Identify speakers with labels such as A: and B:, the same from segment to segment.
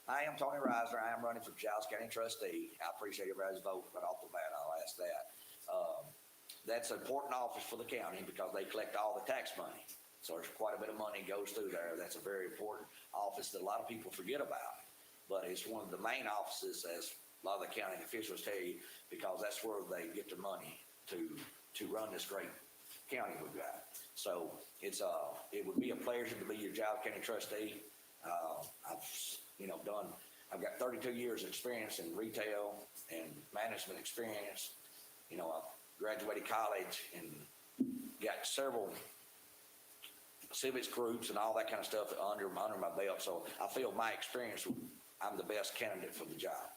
A: I am Tony Reiser. I am running for Giles County Trustee. I appreciate everybody's vote, but off the bat, I'll ask that. That's an important office for the county because they collect all the tax money. So there's quite a bit of money goes through there. That's a very important office that a lot of people forget about. But it's one of the main offices, as a lot of the county officials tell you, because that's where they get their money to run this great county we've got. So it would be a pleasure to be your Giles County Trustee. I've got 32 years experience in retail and management experience. I graduated college and got several civics groups and all that kind of stuff under my belt. So I feel my experience, I'm the best candidate for the job.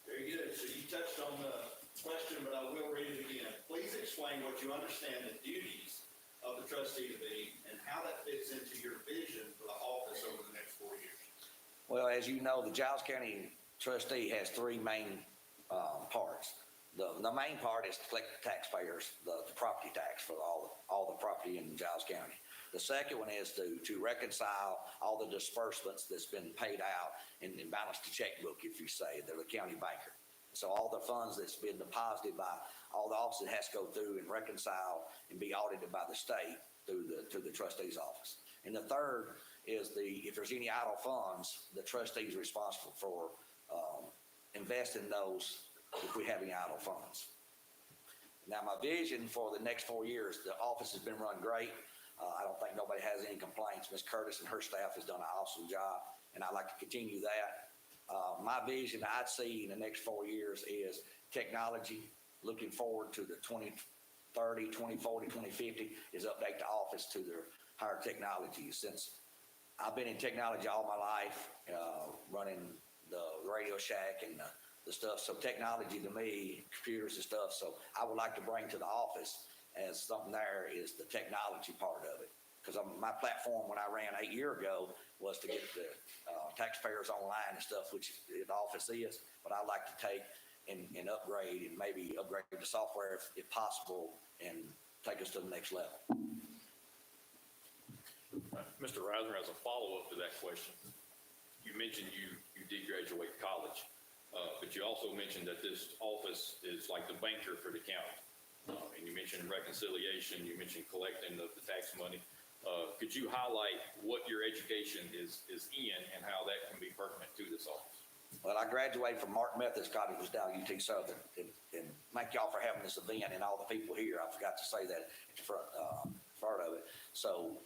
B: Very good. So you touched on the question, but I will read it again. Please explain what you understand the duties of the trustee to be and how that fits into your vision for the office over the next 4 years.
A: Well, as you know, the Giles County Trustee has three main parts. The main part is to collect the taxpayers, the property tax for all the property in Giles County. The second one is to reconcile all the disbursements that's been paid out and balance the checkbook, if you say. They're the county banker. So all the funds that's been deposited by all the offices has to go through and reconcile and be audited by the state through the trustee's office. And the third is if there's any idle funds, the trustee is responsible for investing those if we have any idle funds. Now, my vision for the next 4 years, the office has been run great. I don't think nobody has any complaints. Ms. Curtis and her staff has done an awesome job, and I'd like to continue that. My vision I'd see in the next 4 years is technology. Looking forward to the 2030, 2040, 2050 is update the office to their higher technology. Since I've been in technology all my life, running the Radio Shack and the stuff. So technology to me, computers and stuff. So I would like to bring to the office as something there is the technology part of it. Because my platform when I ran 8 years ago was to get the taxpayers online and stuff, which the office is. But I'd like to take and upgrade and maybe upgrade the software if possible and take us to the next level.
C: Mr. Reiser, as a follow-up to that question, you mentioned you did graduate college, but you also mentioned that this office is like the banker for the county. And you mentioned reconciliation, you mentioned collecting the tax money. Could you highlight what your education is in and how that can be pertinent to this office?
A: Well, I graduated from Mark Methodist College, was down at UT Southern, and thank y'all for having this event and all the people here. I forgot to say that at the front of it. So,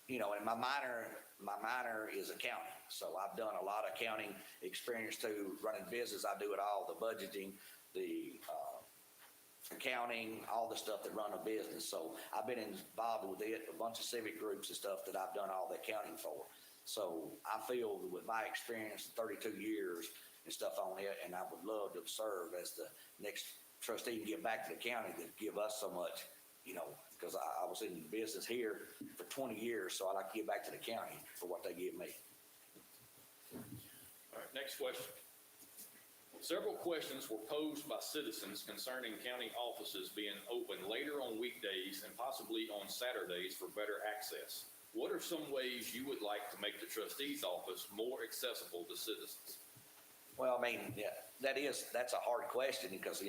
A: and my minor is accounting. So I've done a lot of accounting experience too, running business. I do it all, the budgeting, the accounting, all the stuff that run a business. So I've been involved with it, a bunch of civic groups and stuff that I've done all the accounting for. So I feel with my experience, 32 years and stuff on it, and I would love to serve as the next trustee and give back to the county that give us so much, because I was in business here for 20 years, so I like to give back to the county for what they give me.
C: All right, next question. Several questions were posed by citizens concerning county offices being open later on weekdays and possibly on Saturdays for better access. What are some ways you would like to make the trustee's office more accessible to citizens?
A: Well, I mean, yeah, that's a hard question because,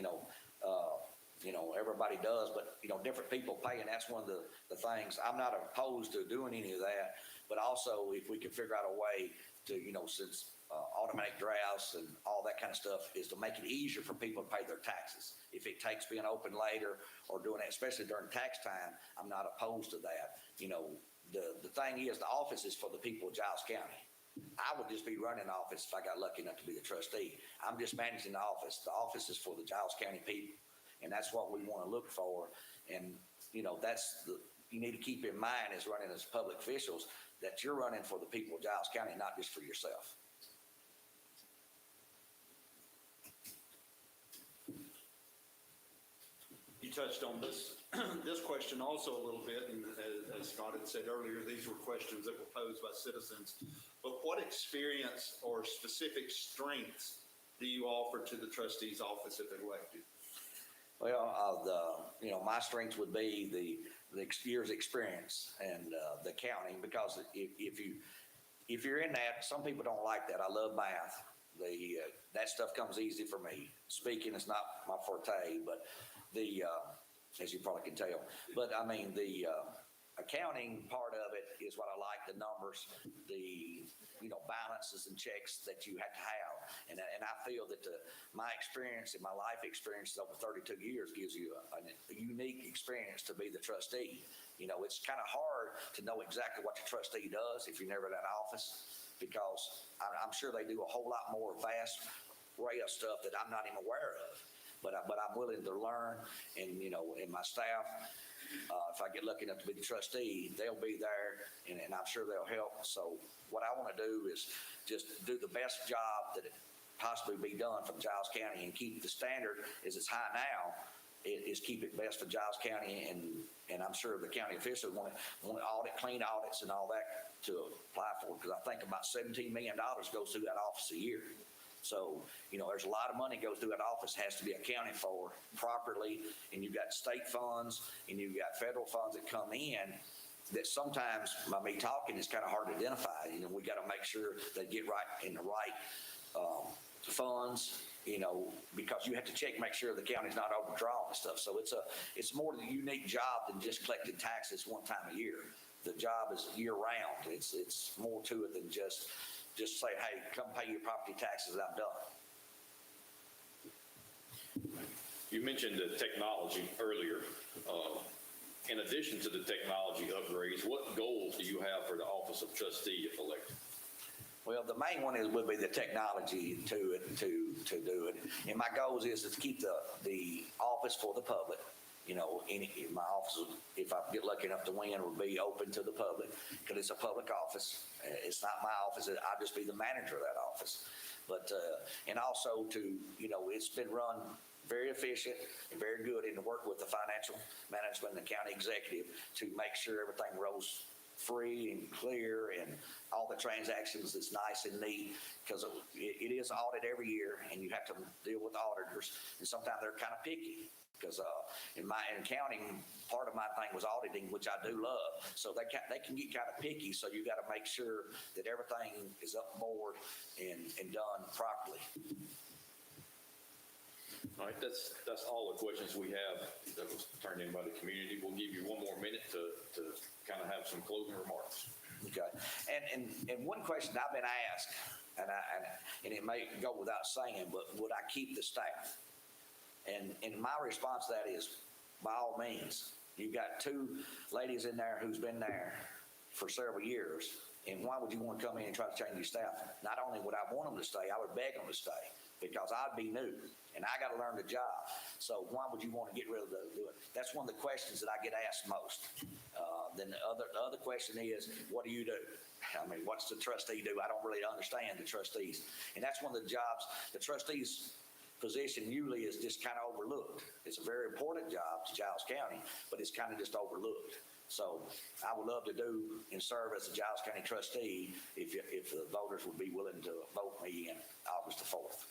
A: everybody does, but, different people pay, and that's one of the things. I'm not opposed to doing any of that, but also if we can figure out a way to, since automatic drafts and all that kind of stuff is to make it easier for people to pay their taxes. If it takes being open later or doing it, especially during tax time, I'm not opposed to that. The thing is, the office is for the people of Giles County. I would just be running the office if I got lucky enough to be the trustee. I'm just managing the office. The office is for the Giles County people, and that's what we want to look for. And, you need to keep in mind as running as public officials that you're running for the people of Giles County, not just for yourself.
B: You touched on this question also a little bit, and as Scott had said earlier, these were questions that were posed by citizens. But what experience or specific strengths do you offer to the trustee's office if elected?
A: Well, my strengths would be the year's experience and the accounting, because if you if you're in that, some people don't like that. I love math. That stuff comes easy for me. Speaking is not my forte, but as you probably can tell. But I mean, the accounting part of it is what I like, the numbers, the, balances and checks that you have to have. And I feel that my experience and my life experience over 32 years gives you a unique experience to be the trustee. It's kind of hard to know exactly what the trustee does if you're never in that office, because I'm sure they do a whole lot more vast array of stuff that I'm not even aware of. But I'm willing to learn, and and my staff, if I get lucky enough to be the trustee, they'll be there, and I'm sure they'll help. So what I want to do is just do the best job that it possibly be done for Giles County, and keep the standard as it's high now. Is keep it best for Giles County, and I'm sure the county officials want to clean audits and all that to apply for, because I think about $17 million goes through that office a year. So, there's a lot of money goes through that office, has to be accounted for properly, and you've got state funds and you've got federal funds that come in that sometimes by me talking is kind of hard to identify. We got to make sure they get right in the right funds, because you have to check, make sure the county's not overdrawn and stuff. So it's more of a unique job than just collecting taxes one time a year. The job is year round. It's more to it than just say, hey, come pay your property taxes, I'm done.
C: You mentioned the technology earlier. In addition to the technology upgrades, what goals do you have for the office of trustee if elected?
A: Well, the main one would be the technology to do it. And my goals is to keep the office for the public. My office, if I get lucky enough to win, will be open to the public, because it's a public office. It's not my office. I'll just be the manager of that office. But, and also it's been run very efficient and very good, and to work with the financial management and the county executive to make sure everything rolls free and clear, and all the transactions is nice and neat, because it is audit every year, and you have to deal with auditors, and sometimes they're kind of picky, because in accounting, part of my thing was auditing, which I do love. So they can get kind of picky, so you got to make sure that everything is up board and done properly.
C: All right, that's all the questions we have that was turned in by the community. We'll give you one more minute to kind of have some closing remarks.
A: Okay, and one question I've been asked, and it may go without saying, but would I keep the staff? And my response to that is, by all means. You've got two ladies in there who's been there for several years, and why would you want to come in and try to change your staff? Not only would I want them to stay, I would beg them to stay, because I'd be new and I got to learn the job. So why would you want to get rid of do it? That's one of the questions that I get asked most. Then the other question is, what do you do? I mean, what's the trustee do? I don't really understand the trustees, and that's one of the jobs. The trustees position usually is just kind of overlooked. It's a very important job to Giles County, but it's kind of just overlooked. So I would love to do and serve as a Giles County trustee if the voters would be willing to vote me in August the 4th.